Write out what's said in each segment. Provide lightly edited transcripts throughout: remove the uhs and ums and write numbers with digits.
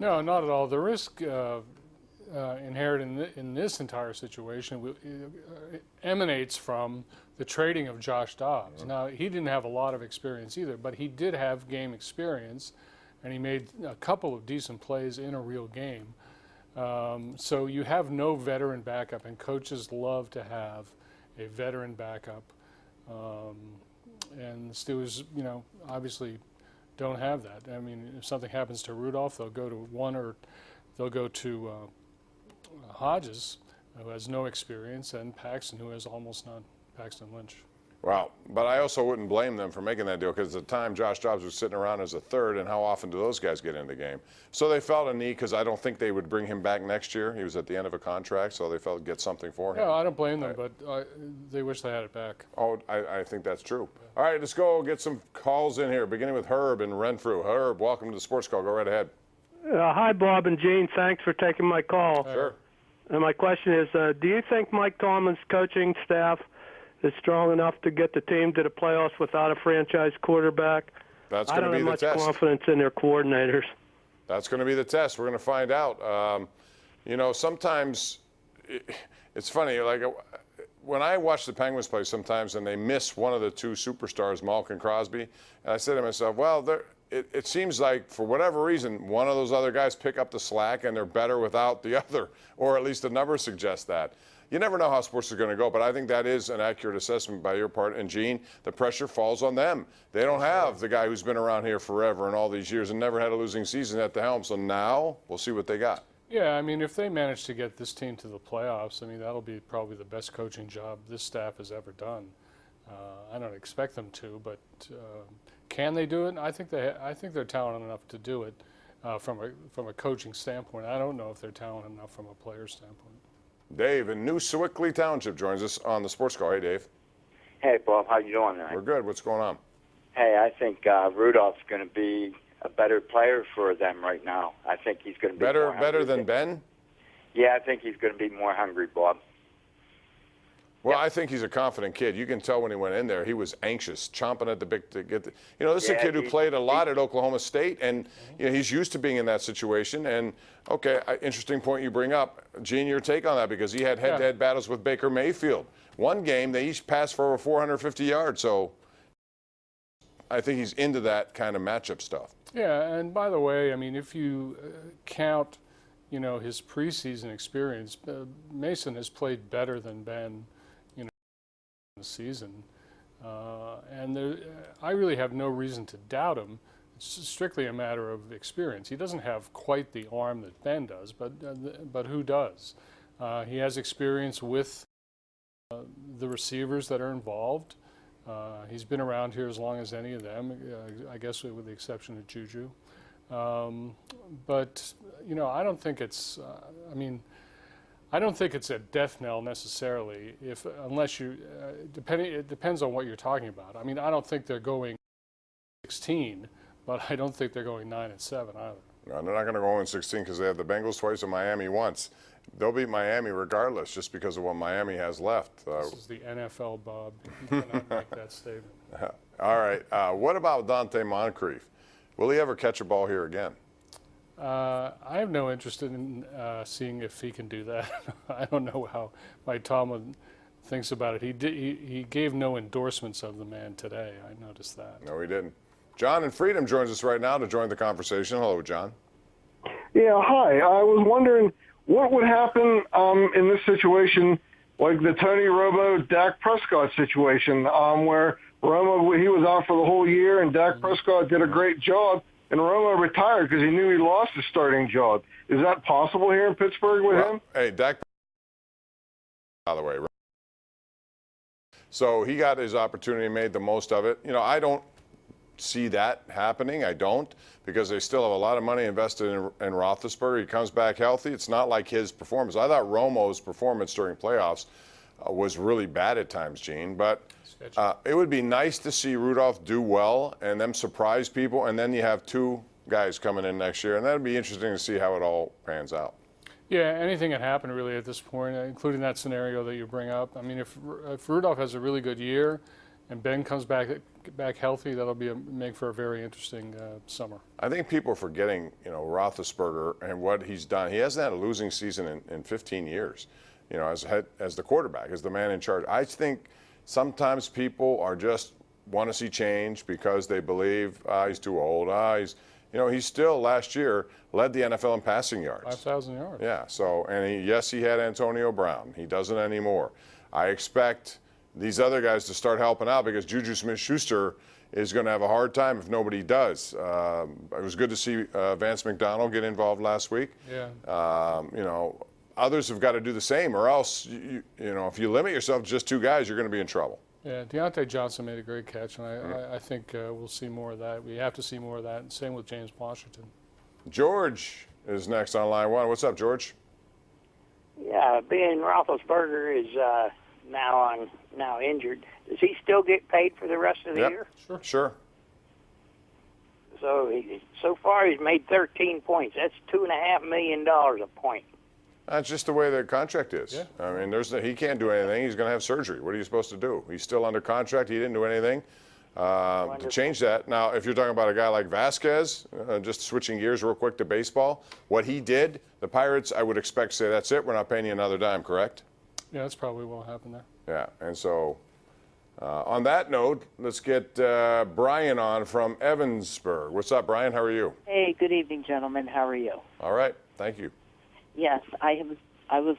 No, not at all. The risk inherent in this entire situation emanates from the trading of Josh Dobbs. Mm-hmm. Now, he didn't have a lot of experience either, but he did have game experience, and he made a couple of decent plays in a real game. So you have no veteran backup, and coaches love to have a veteran backup. And the Steelers, obviously don't have that. I mean, if something happens to Rudolph, they'll go to Hodges, who has no experience, and Paxton, who has almost none. Paxton Lynch. Wow, but I also wouldn't blame them for making that deal, because at the time Josh Dobbs was sitting around as a third, and how often do those guys get in the game? So they felt a need, because I don't think they would bring him back next year. He was at the end of a contract, so they felt get something for him. Yeah, I don't blame them, but they wish they had it back. Oh, I think that's true. All right, let's go get some calls in here, beginning with Herb in Renfrew. Herb, welcome to the Sports Call. Go right ahead. Hi, Bob and Gene. Thanks for taking my call. Sure. And my question is, do you think Mike Tomlin's coaching staff is strong enough to get the team to the playoffs without a franchise quarterback? That's going to be the test. I don't have much confidence in their coordinators. That's going to be the test. We're going to find out. Sometimes it's funny. Like when I watch the Penguins play sometimes and they miss one of the two superstars, Malkin Crosby, and I say to myself, well, it seems like for whatever reason, one of those other guys pick up the slack and they're better without the other, or at least the numbers suggest that. You never know how sports are going to go, but I think that is an accurate assessment by your part. And, Gene, the pressure falls on them. They don't have the guy who's been around here forever and all these years and never had a losing season at the helm. So now we'll see what they got. Yeah, I mean, if they manage to get this team to the playoffs, I mean, that'll be probably the best coaching job this staff has ever done. I don't expect them to, but can they do it? I think they're talented enough to do it from a coaching standpoint. I don't know if they're talented enough from a player standpoint. Dave in New Sewickley Township joins us on the Sports Call. Hey, Dave. Hey, Bob. How you doing tonight? We're good. What's going on? Hey, I think Rudolph's going to be a better player for them right now. I think he's going to be better than Ben? Yeah, I think he's going to be more hungry, Bob. Well, I think he's a confident kid. You can tell when he went in there, he was anxious, chomping at the bit to get the. This is a kid who played a lot at Oklahoma State, and he's used to being in that situation. And okay, interesting point you bring up, Gene. Your take on that, because he had head-to-head battles with Baker Mayfield. One game they each passed for over 450 yards. So I think he's into that kind of matchup stuff. Yeah, and by the way, I mean, if you count, his preseason experience, Mason has played better than Ben. The season, and I really have no reason to doubt him. It's strictly a matter of experience. He doesn't have quite the arm that Ben does, but who does? He has experience with the receivers that are involved. He's been around here as long as any of them, I guess with the exception of Juju. But I don't think it's. I don't think it's a death knell necessarily, unless you, it depends on what you're talking about. I mean, I don't think they're going 16, but I don't think they're going 9-7 either. No, they're not going to go 0-16 because they have the Bengals twice and Miami once. They'll beat Miami regardless, just because of what Miami has left. This is the NFL, Bob. You cannot make that statement. All right. What about Dante Moncrief? Will he ever catch a ball here again? I have no interest in seeing if he can do that. I don't know how Mike Tomlin thinks about it. He gave no endorsements of the man today. I noticed that. No, he didn't. John in Freedom joins us right now to join the conversation. Hello, John. Yeah, hi. I was wondering what would happen in this situation, like the Tony Romo, Dak Prescott situation, where Romo, he was out for the whole year, and Dak Prescott did a great job. And Romo retired because he knew he lost his starting job. Is that possible here in Pittsburgh with him? Hey, Dak, by the way. So he got his opportunity and made the most of it. I don't see that happening. I don't, because they still have a lot of money invested in Roethlisberger. He comes back healthy. It's not like his performance. I thought Romo's performance during playoffs was really bad at times, Gene. But it would be nice to see Rudolph do well and them surprise people, and then you have two guys coming in next year, and that would be interesting to see how it all pans out. Yeah, anything can happen really at this point, including that scenario that you bring up. I mean, if Rudolph has a really good year and Ben comes back get back healthy, that'll make for a very interesting summer. I think people are forgetting, Roethlisberger and what he's done. He hasn't had a losing season in 15 years, as the quarterback, as the man in charge. I think sometimes people are just want to see change because they believe he's too old. He still last year led the NFL in passing yards. 5,000 yards. Yeah. So, and he had Antonio Brown. He doesn't anymore. I expect these other guys to start helping out because Juju Smith-Schuster is going to have a hard time if nobody does. It was good to see Vance McDonald get involved last week. Yeah. Others have got to do the same, or else, if you limit yourself to just two guys, you're going to be in trouble. Yeah, Deontay Johnson made a great catch, and I think we'll see more of that. We have to see more of that, and same with James Washington. George is next on line one. What's up, George? Yeah, being Roethlisberger is now injured, does he still get paid for the rest of the year? Sure. So far he's made 13 points. That's $2.5 million a point. That's just the way the contract is. Yeah. I mean, he can't do anything. He's going to have surgery. What are you supposed to do? He's still under contract. He didn't do anything to change that. Now, if you're talking about a guy like Vasquez, just switching gears real quick to baseball, what he did, the Pirates, I would expect to say, that's it. We're not paying you another dime, correct? Yeah, that's probably what will happen there. Yeah, and so on that note, let's get Brian on from Evansburg. What's up, Brian? How are you? Hey, good evening, gentlemen. How are you? All right, thank you. Yes, I was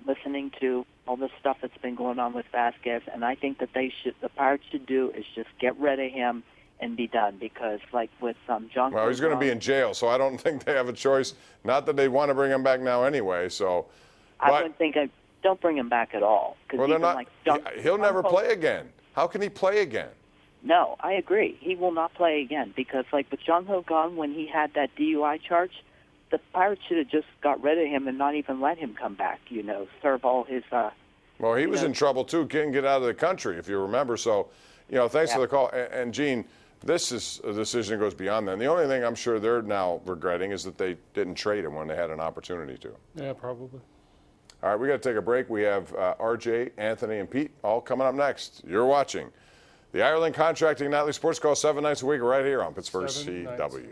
listening to all the stuff that's been going on with Vasquez, and I think that the Pirates should do is just get rid of him and be done, because like with John. Well, he's going to be in jail, so I don't think they have a choice. Not that they want to bring him back now anyway. So, I wouldn't think don't bring him back at all. Well, they're not. He'll never play again. How can he play again? No, I agree. He will not play again because, like with Jung Ho Kang, when he had that DUI charge, the Pirates should have just got rid of him and not even let him come back. Serve all his. Well, he was in trouble too. Couldn't get out of the country, if you remember. So, thanks for the call. And Gene, this is a decision that goes beyond that. And the only thing I'm sure they're now regretting is that they didn't trade him when they had an opportunity to. Yeah, probably. All right, we got to take a break. We have RJ, Anthony, and Pete all coming up next. You're watching the Ireland Contracting Nightly Sports Call 7 nights a week right here on Pittsburgh CW.